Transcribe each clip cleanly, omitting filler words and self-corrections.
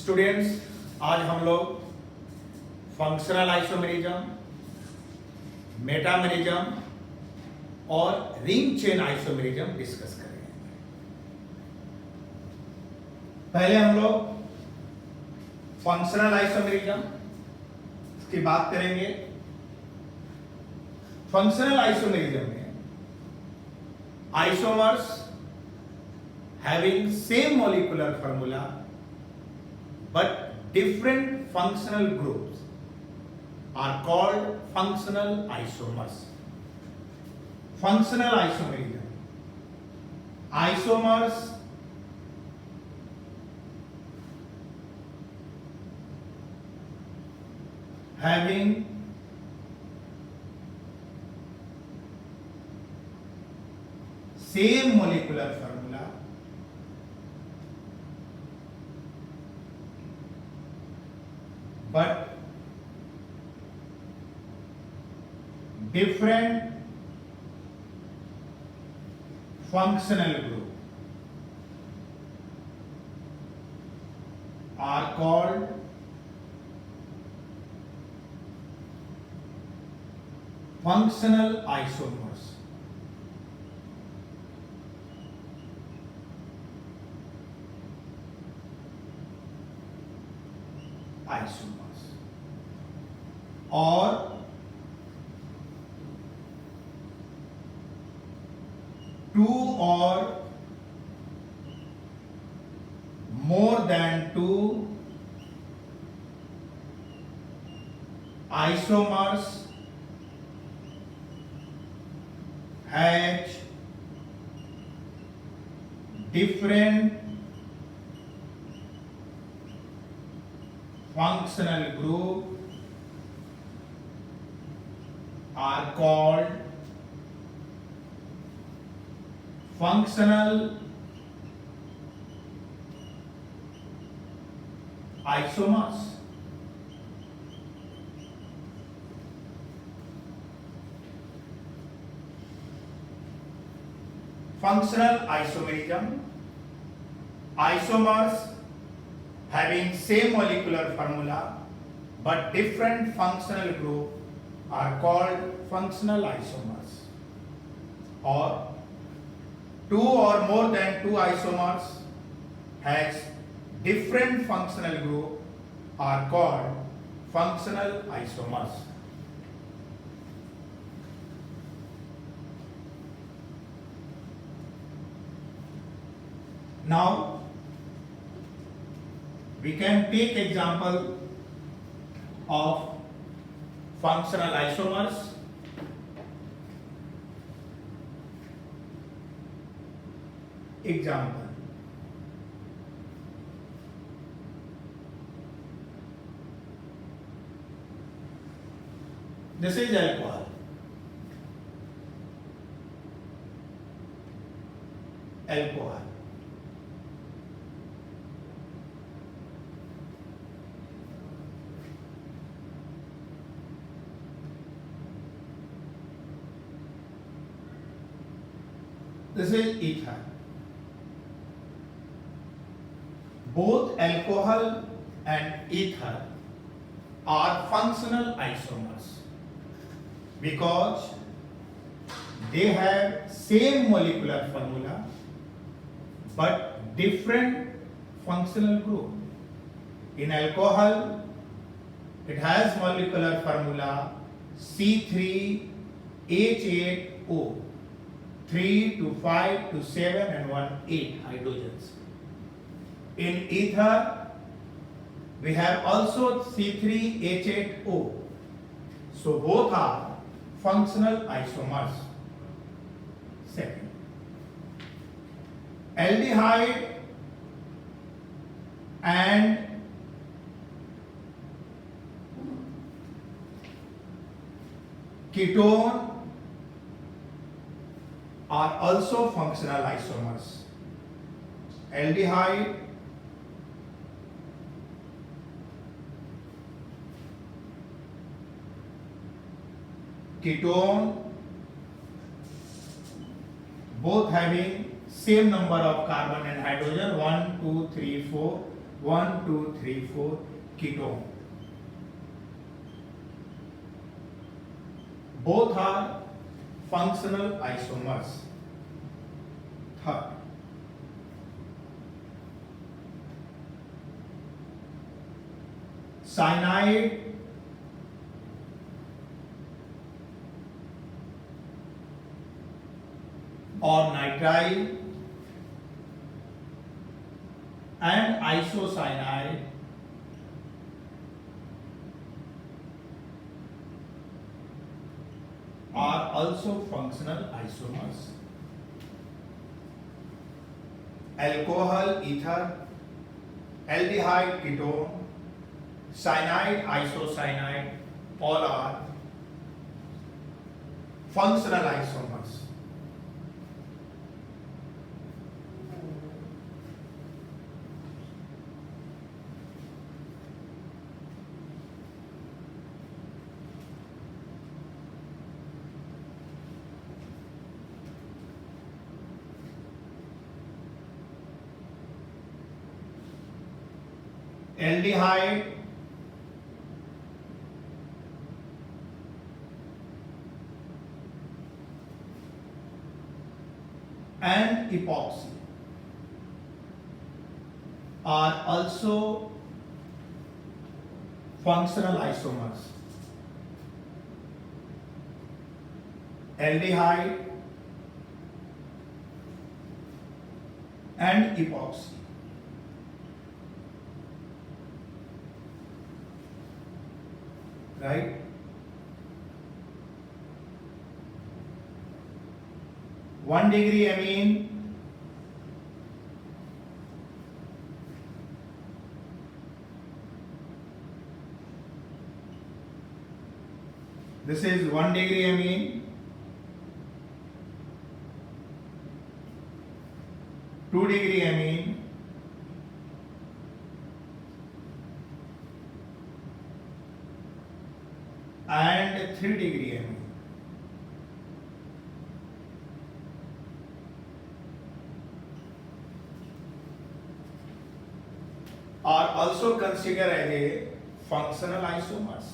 Students, आज हम लोग फंक्शनल आइसोमेरिज्म, मेटामेरिज्म और रिंग चेन आइसोमेरिज्म डिस्कस करेंगे। पहले हम लोग फंक्शनल आइसोमेरिज्म की बात करेंगे। फंक्शनल आइसोमेरिज्म में isomers having same molecular formula but different functional groups are called functional isomers. Functional isomerism. Isomers having same molecular formula but different functional group are called functional isomers. और to और more than two isomers has different functional group are called functional isomers. Functional isomerism. Isomers having same molecular formula but different functional group are called functional isomers. Or two or more than two isomers has different functional group are called functional isomers. Now we can take example of functional isomers. Example. This is alcohol. Alcohol. This is ether. Both alcohol and ether are functional isomers because they have same molecular formula but different functional group. In alcohol, it has molecular formula C3H8O, 3 to 5 to 7 and 1 8 hydrogens. In ether, we have also C3H8O. So both are functional isomers. Second, aldehyde and ketone are also functional isomers. Aldehyde ketone both having same number of carbon and hydrogen 1 2 3 4 1, 2, 3, 4 ketone. Both are functional isomers. Third, cyanide or nitrile and isocyanide are also functional isomers. Alcohol, ether, aldehyde, ketone, cyanide, isocyanide, all are functional isomers. Aldehyde and epoxy are also functional isomers. Aldehyde and epoxy. Right? One degree amine this is 1 degree amine, 2 degree amine, and 3 degree amine. Are also considered as a functional isomers.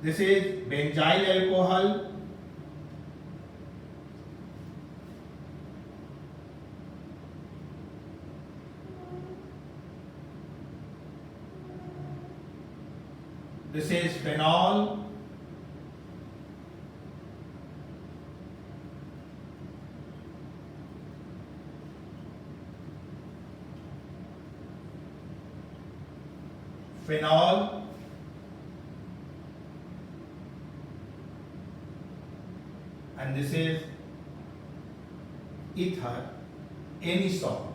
This is benzyl alcohol, this is phenol, phenol, and this is ether, anisole.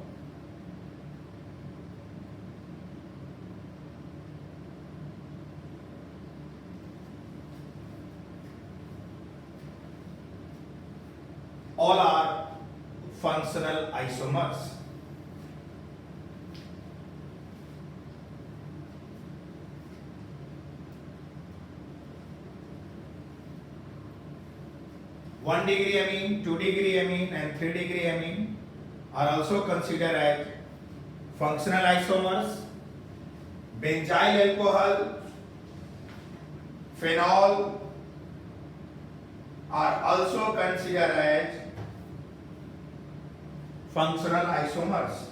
All are functional isomers. One degree amine, 2 degree amine, and 3 degree amine are also considered as functional isomers. Benzyl alcohol, phenol are also considered as functional isomers.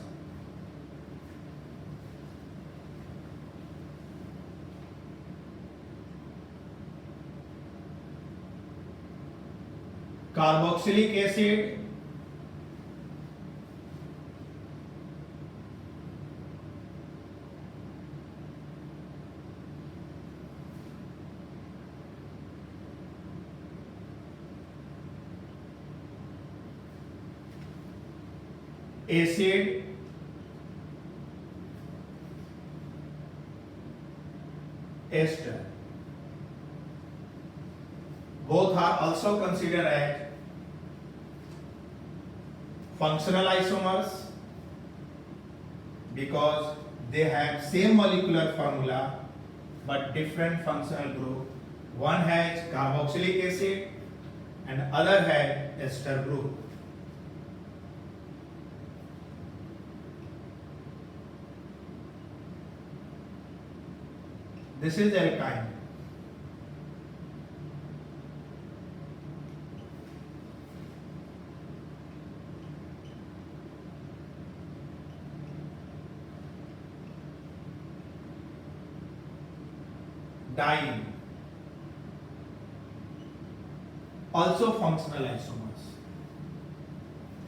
Carboxylic acid, acid, ester. Both are also considered as functional isomers because they have same molecular formula but different functional group. One has carboxylic acid and other has ester group. This is alkyne. Diene, also functional isomers.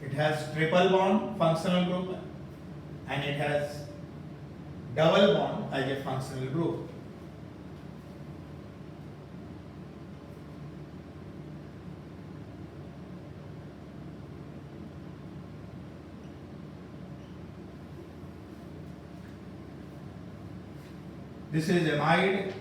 It has triple bond functional group and it has double bond as a functional group. This is amide.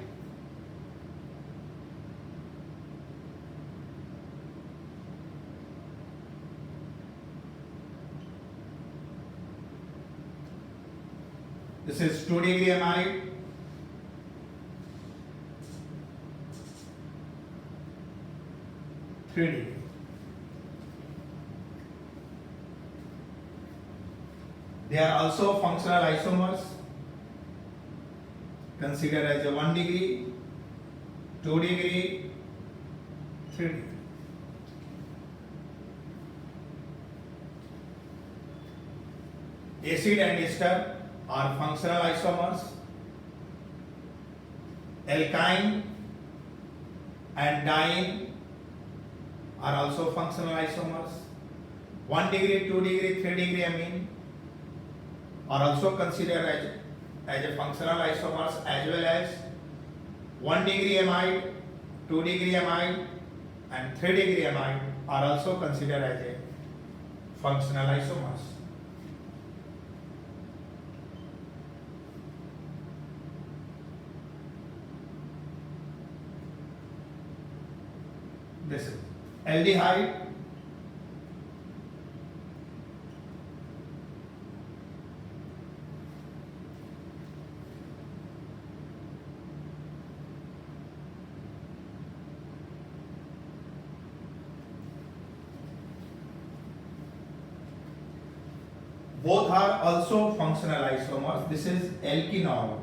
This is 2-degree amide. Degree. They are also functional isomers. Consider as a 1 degree, 2 degree, 3 degree. Acid and ester are functional isomers. Alkyne and diene are also functional isomers. 1 degree, 2 degree, 3 degree amine are also considered as a functional isomers, as well as 1 degree amide, 2 degree amide and 3 degree amide are also considered as a functional isomers. This is aldehyde. Both are also functional isomers. This is alkenol.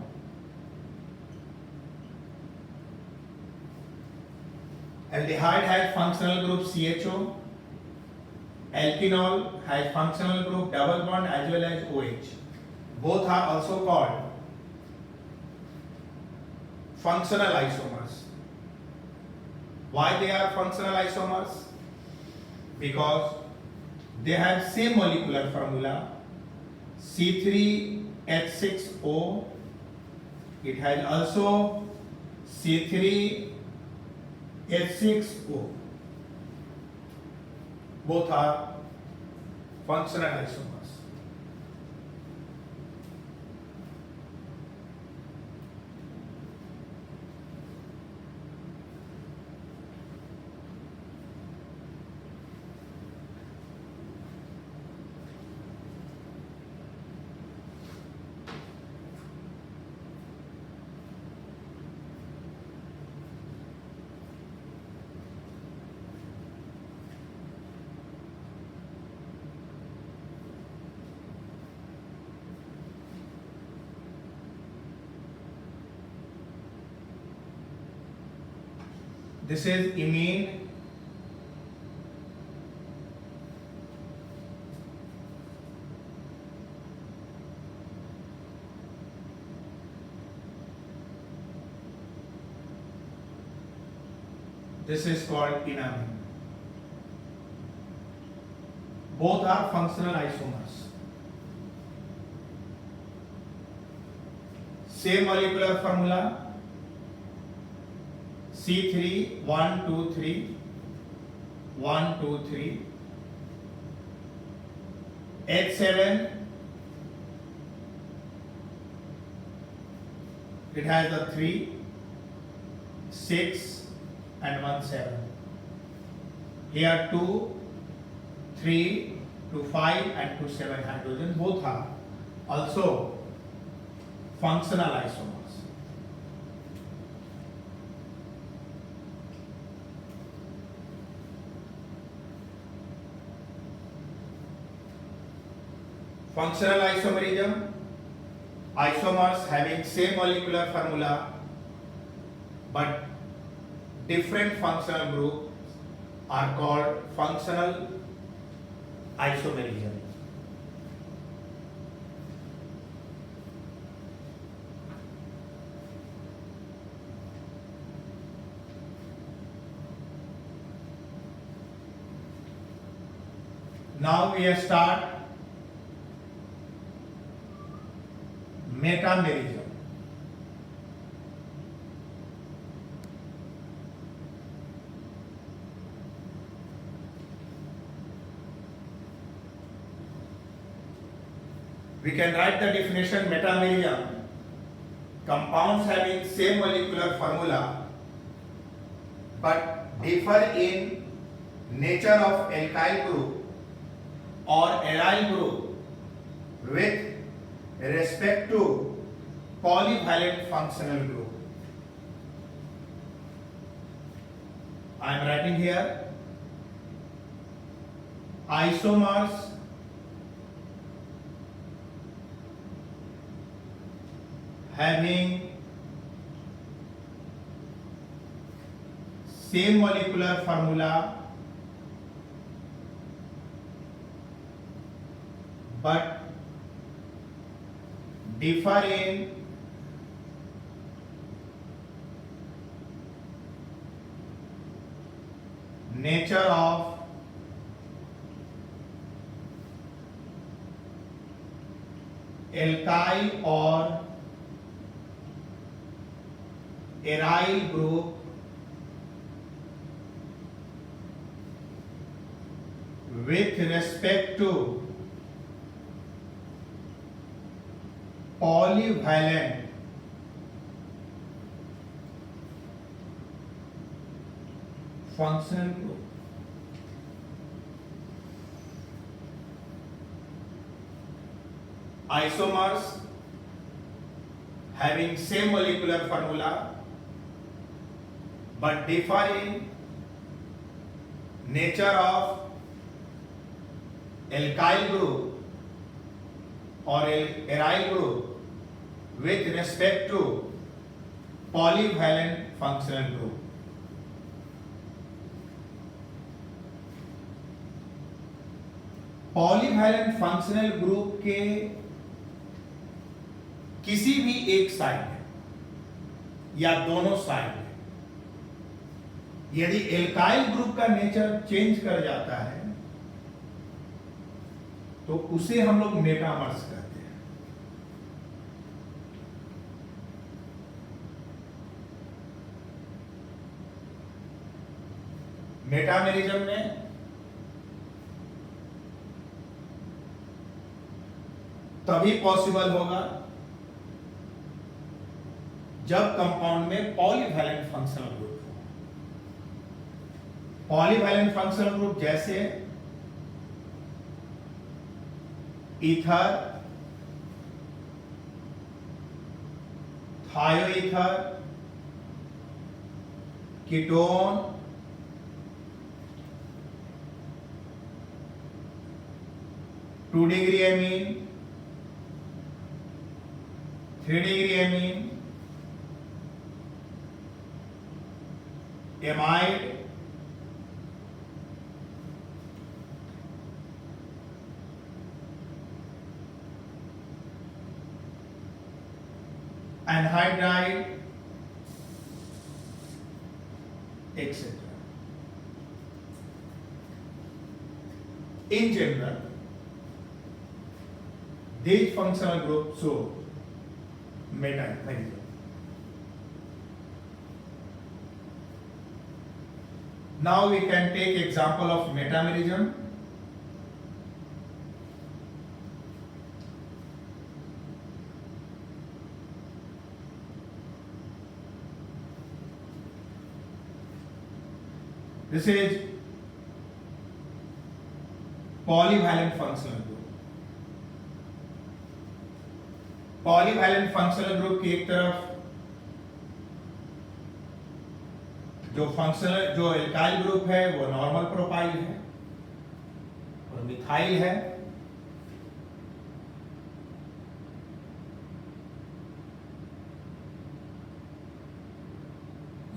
Aldehyde has functional group CHO. Alkenol has functional group double bond as well as OH. Both are also called functional isomers. Why they are functional isomers? Because they have same molecular formula C3H6O. It has also C3H6O. Both are functional isomers. This is imine. This is called enamine. Both are functional isomers. Same molecular formula. C3 1 2 3 1 2 3 H7 it has a 3 6 and 1 7. Here 2 3 to 5 and to 7 hydrogen. Both are also functional isomers. functional isomerism, isomers having same molecular formula but different functional group are called functional isomerism. Now we start metamerism. We can write the definition: metamerism, compounds having same molecular formula but differ in nature of alkyl group or aryl group with respect to polyvalent functional group. I am writing here isomers having same molecular formula but differ in nature of alkyl or aryl group with respect to polyvalent functional group. Isomers having same molecular formula but differ in nature of alkyl group or aryl group with respect to polyvalent functional group. Polyvalent functional group के किसी भी एक side में या दोनों side में यदि alkyl group का नेचर चेंज कर जाता है तो उसे हम लोग मेटामर्स कहते हैं। मेटामेरिज्म में तभी पॉसिबल होगा जब कंपाउंड में पॉलीवैलेंट फंक्शनल ग्रुप हो। पॉलीवैलेंट फंक्शनल ग्रुप जैसे ether, थायोईथर, ketone, 2 degree amine, 3 degree amine, amide, anhydride, etc. In general, these functional groups show metamerism. Now we can take example of metamerism. This is polyvalent functional group. Polyvalent functional group की एक तरफ जो alkyl group है वो normal propyl है और methyl है,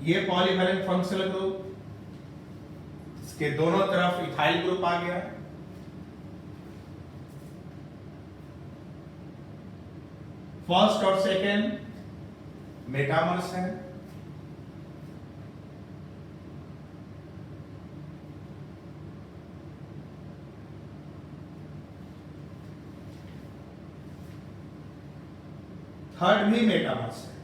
ये पॉलीवैलेंट फंक्शनल ग्रुप, इसके दोनों तरफ इथाइल ग्रुप आ गया। फर्स्ट और सेकेंड मेटामर्स है। थर्ड भी मेटामर्स है,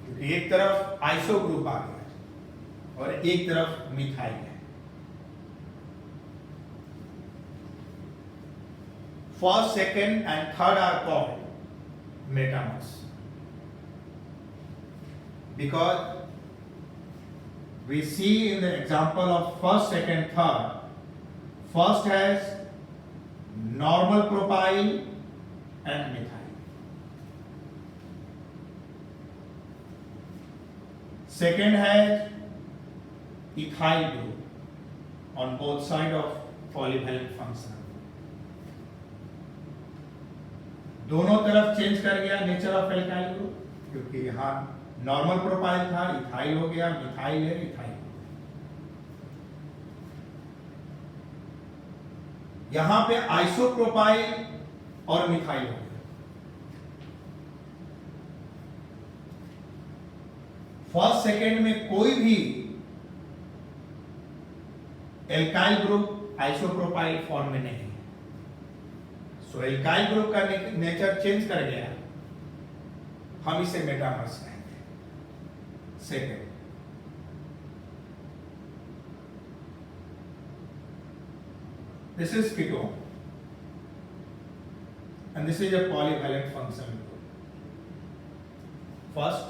क्योंकि एक तरफ आइसो ग्रुप आ गया और एक तरफ मिथाइल है। First, second, and third are called metamers because we see in the example of first, second, third. First has normal propyl and methyl. Second has ethyl group on both sides of polyvalent function. दोनों तरफ change कर गया nature of alkyl group, क्योंकि यहाँ normal propyl था, ethyl हो गया, methyl है, इथाइल। यहां पे आइसोप्रोपाइल और मिथाइल हो गया। फर्स्ट सेकेंड में कोई भी एल्काइल ग्रुप आइसोप्रोपाइल फॉर्म में नहीं है। सो एल्काइल ग्रुप का नेचर चेंज कर गया, हम इसे मेटामर्स कहेंगे। Second, this is ketone and this is a polyvalent functional group. First,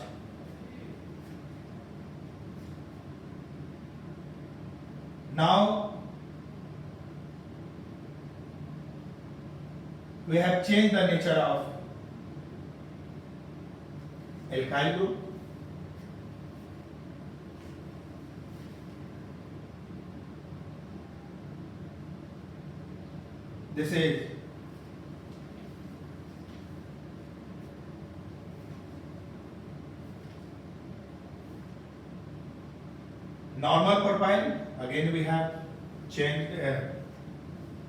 now we have changed the nature of alkyl group. This is normal propyl. Again we have changed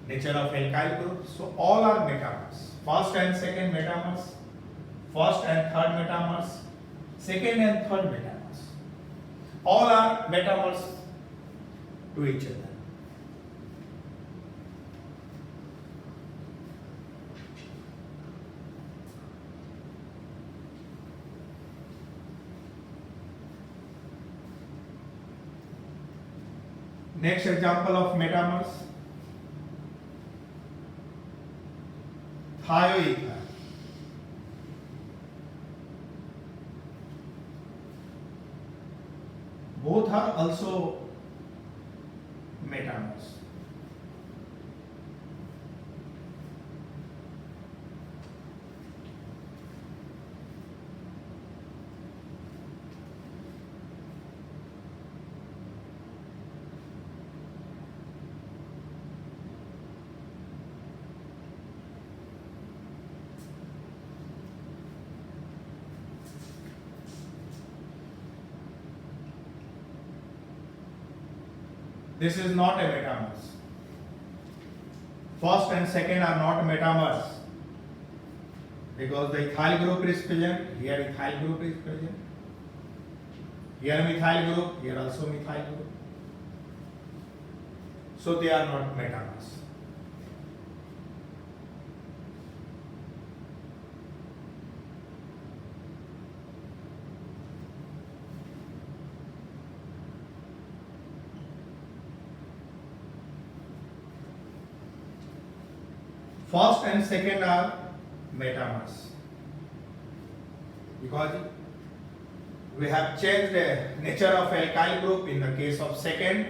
nature of alkyl group. So all are metamers. First and second metamers, first and third metamers, second and third metamers. All are metamers to each other. Next example of metamers, thioether. Both are also metamers. This is not a metamers. First and second are not metamers because the ethyl group is present. Here ethyl group is present. Here methyl group. Here also methyl group. So they are not metamers. First and second are metamers because we have changed the nature of alkyl group in the case of second.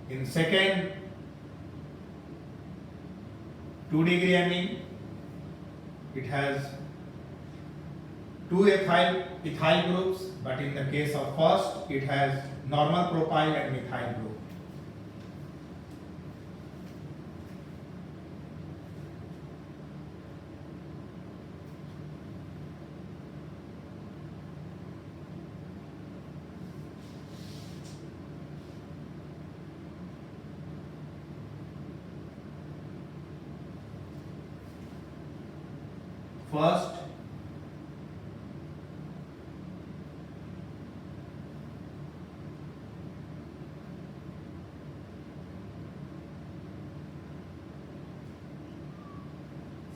In second 2-degree amine, it has two ethyl groups, but in the case of first it has normal propyl and methyl group. First,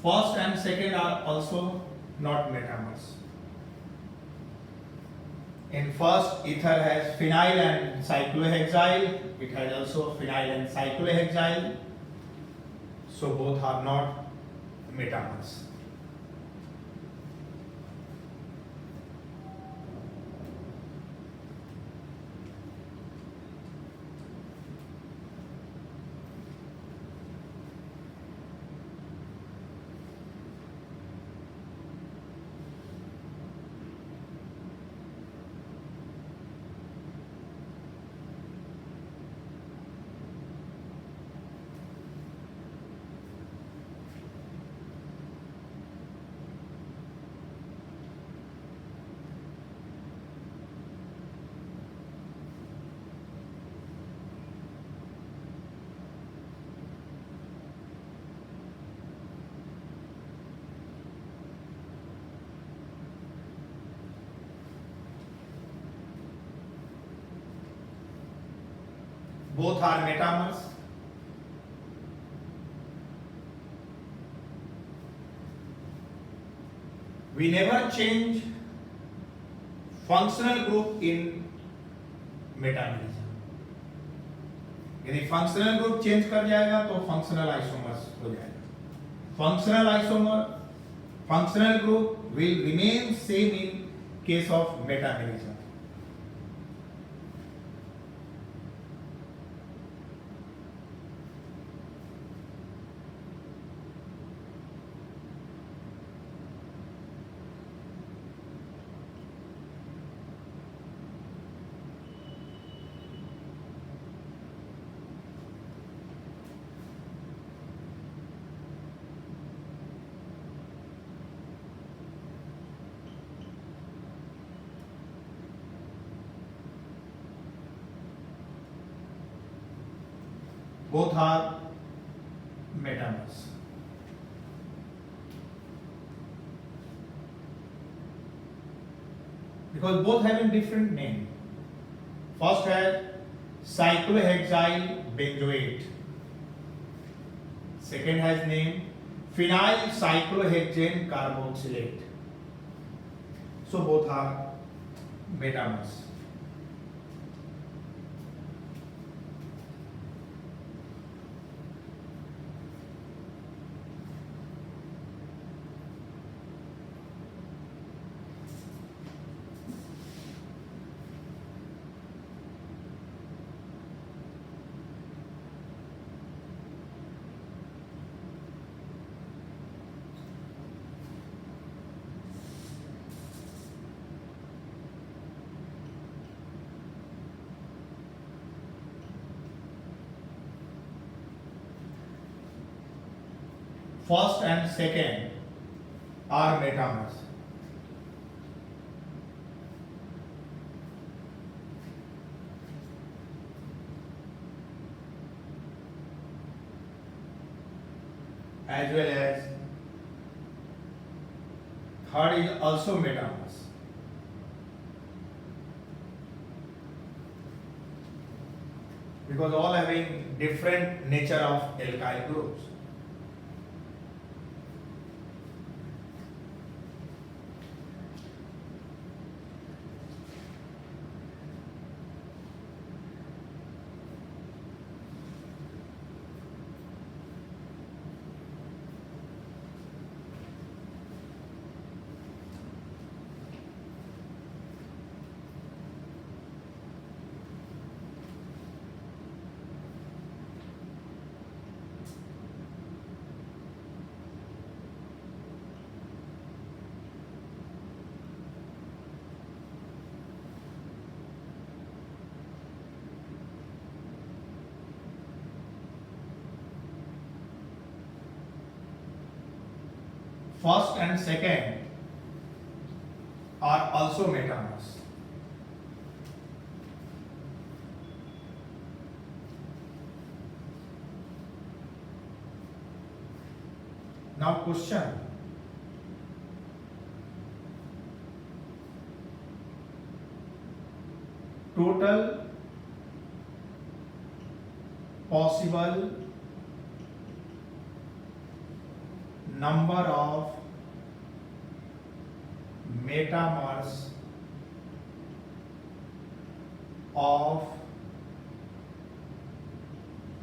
first and second are also not metamers. In first, ether has phenyl and cyclohexyl. It has also phenyl and cyclohexyl. So both are not metamers. Both are metamers. We never change functional group in metamerism. यदि functional group change कर जाएगा तो functional isomers हो जाएगा. Functional group will remain same in case of metamerism. Both are metamers. Because both having different name. First has cyclohexyl benzoate. Second has name phenyl cyclohexane carboxylate. So both are metamers. First and second are metamers. As well as third is also metamers. Because all having different nature of alkyl groups. First and second are also metamers. Now question, total possible number of metamers of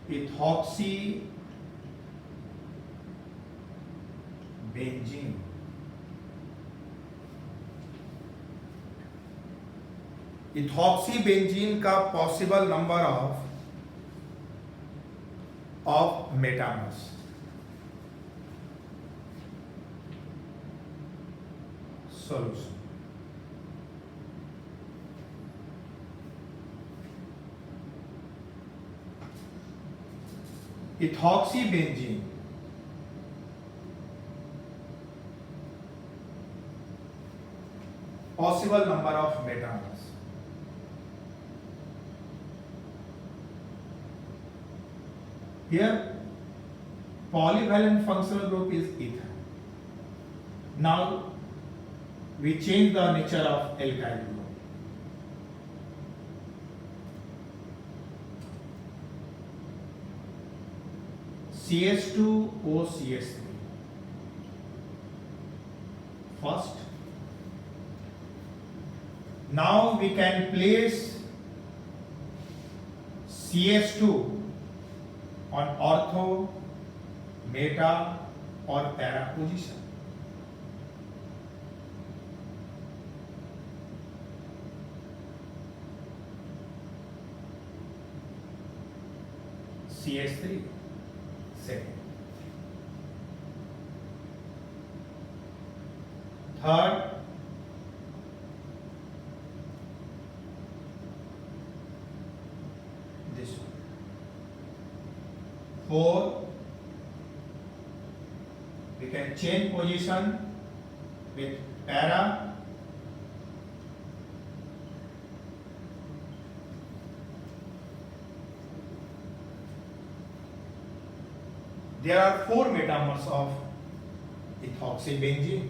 ethoxybenzene. Ethoxybenzene का possible number of metamers. Solution. Ethoxybenzene possible number of metamers. Here polyvalent functional group is ether. Now we change the nature of alkyl group. CH2OCH3. First, now we can place CH2 on ortho, meta or para position. CH3 second. Third, this one. Fourth, we can change position with para. There are 4 metamers of ethoxybenzene.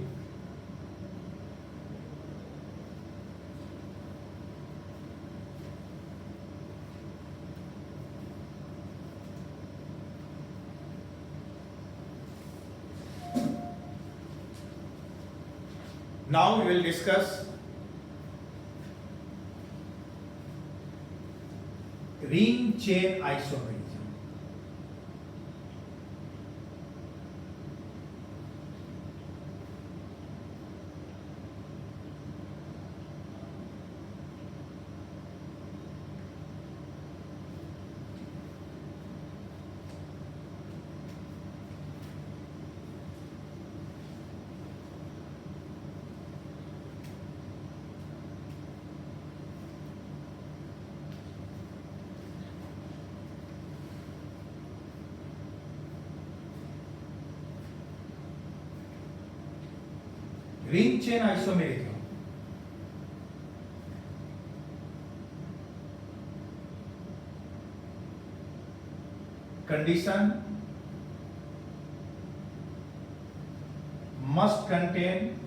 Now we will discuss ring chain isomerism. Ring chain isomerism. Condition must contain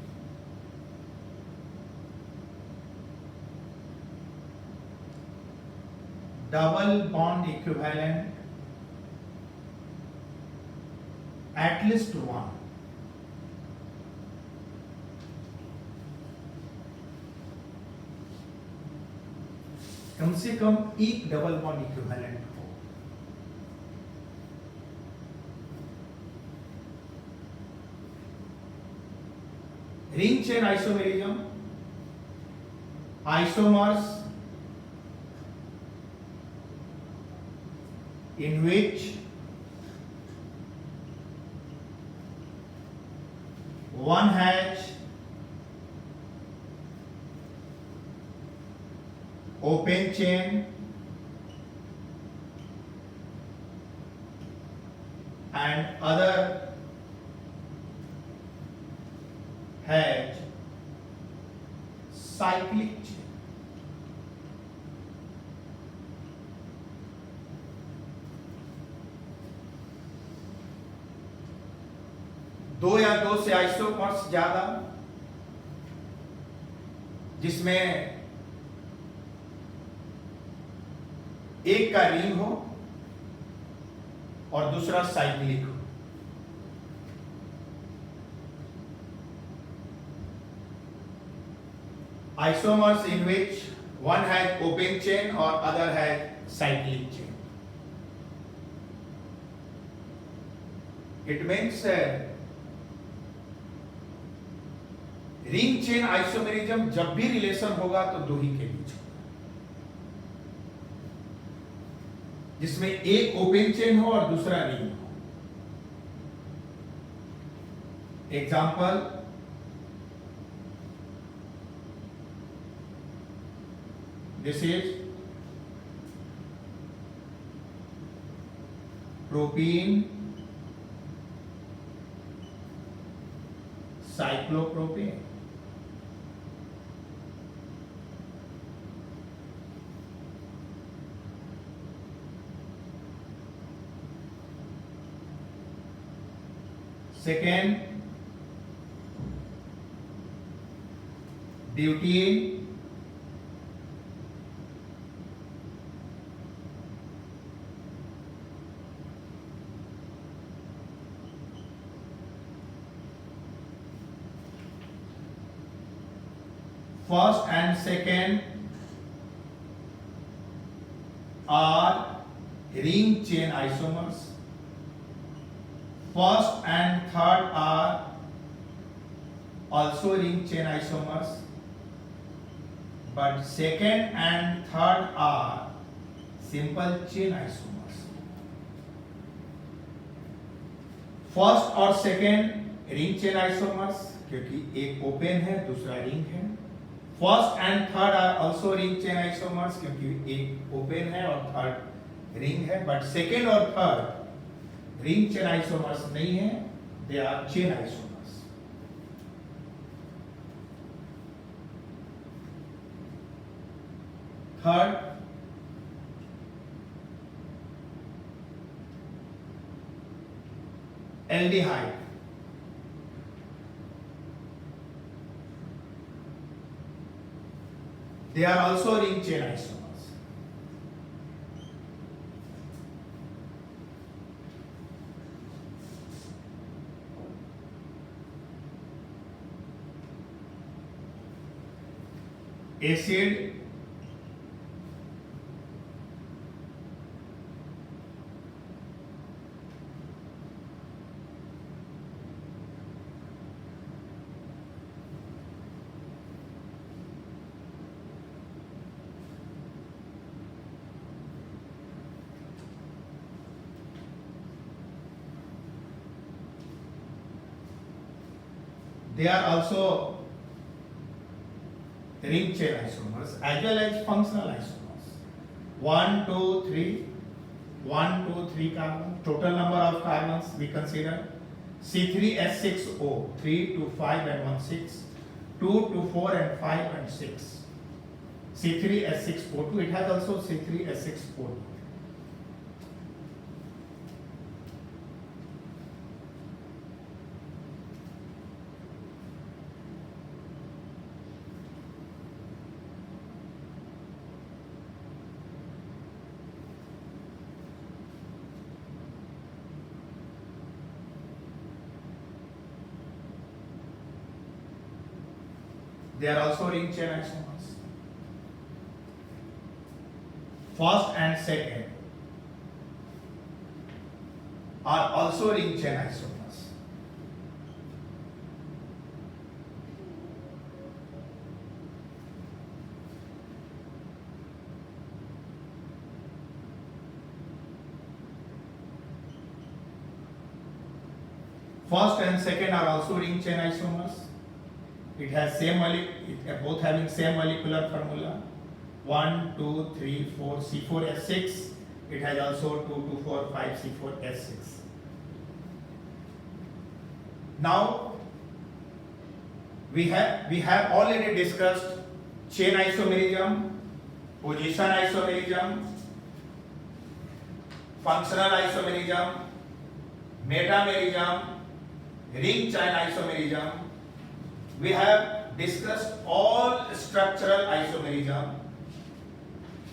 double bond equivalent at least one. कम से कम एक double bond equivalent हो. Ring chain isomerism, isomers in which one has open chain and other has cyclic chain. दो या दो से isomers ज्यादा जिसमें एक का रिंग हो और दूसरा साइक्लिक हो। Isomers in which one has open chain or other has cyclic chain. It means ring chain isomerism जब भी रिलेशन होगा तो दो ही के बीच होगा, जिसमें एक ओपन चेन हो और दूसरा रिंग हो। Example, this is propene cyclopropane. Second, butene first and second are ring chain isomers. First and third are also ring chain isomers, but second and third are simple chain isomers. First और second ring chain isomers, क्योंकि एक open है दूसरा ring है। First and third are also ring chain isomers, क्योंकि एक open है और थर्ड रिंग है। बट सेकेंड और थर्ड रिंग चेन आइसोमर्स नहीं है, they are chain isomers. Third, aldehyde, they are also ring chain isomers. Acid, they are also ring chain isomers as well as functional isomers. 1, 2, 3, 1, 2, 3 carbon. Total number of carbons we consider C3H6O, 3 to 5 and 1, 6, 2 to 4 and 5 and 6. C3H6O2, it has also C3H6O2. They are also ring chain isomers. First and second are also ring chain isomers. First and second are also ring chain isomers. It has both having same molecular formula. 1, 2, 3, 4, C4H6. It has also 2, 2, 4, 5, C4H6. Now we have already discussed chain isomerism, position isomerism, functional isomerism, metamerism, ring chain isomerism. We have discussed all structural isomerism.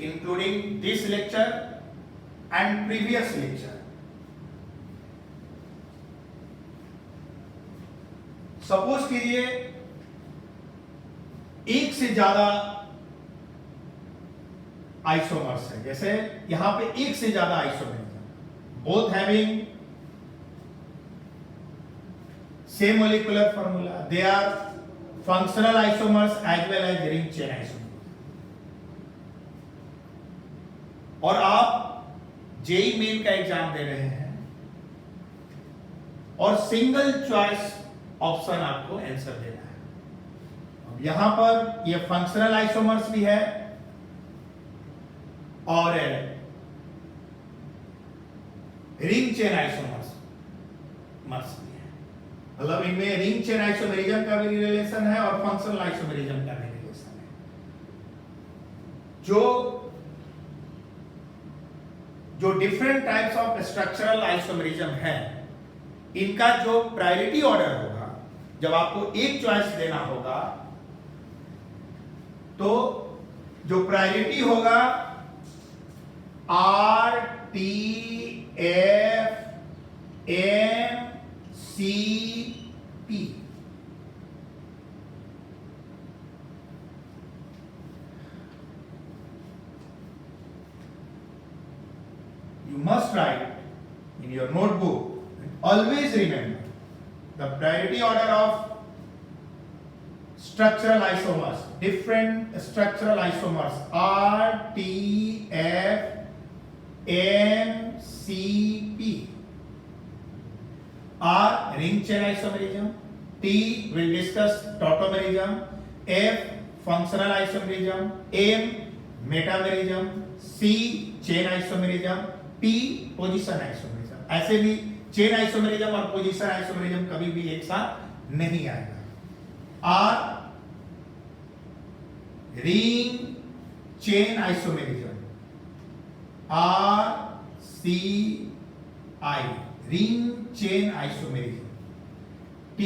including this lecture and previous lecture. Suppose कीजिए एक से ज्यादा isomers है, जैसे यहां पे एक से ज्यादा isomers, both having same molecular formula, they are functional isomers as well as ring chain isomers, और आप जेई मेन का एग्जाम दे रहे हैं और सिंगल चॉइस ऑप्शन आपको आंसर देना है। अब यहां पर ये फंक्शनल आइसोमर्स भी है और रिंग चेन आइसोमर्स भी है, मतलब इनमें रिंग चेन आइसोमेरिज्म का भी रिलेशन है और फंक्शनल आइसोमेरिज्म का भी रिलेशन है। जो different types of structural isomerism है, इनका जो प्रायोरिटी ऑर्डर होगा, जब आपको एक चॉइस देना होगा तो जो प्रायोरिटी होगा R, T, F, M, C, P, you must write in your notebook, always remember the priority order of structural isomers, different structural isomers R, T, F, M, C, P. R, ring chain isomerism. T, will discuss tautomerism. F, functional isomerism. M, metamerism. C, chain isomerism. P, position isomerism. ऐसे भी chain isomerism और position isomerism कभी भी एक साथ नहीं आएगा। R, ring chain isomerism, RCI, ring chain isomerism. T,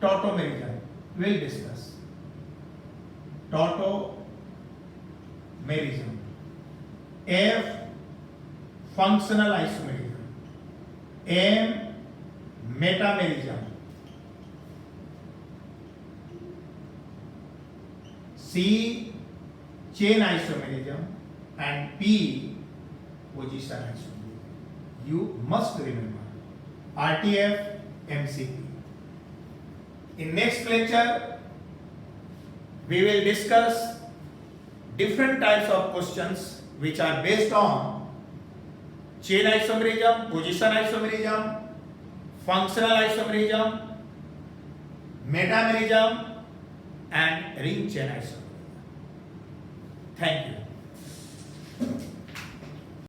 tautomerism, we'll discuss tautomerism। F, functional isomerism। M, metamerism। C, chain isomerism, and P, position isomerism. You must remember RTF, MCP. In next lecture, we will discuss different types of questions which are based on chain isomerism, position isomerism, functional isomerism, metamerism, and ring chain isomerism. Thank you.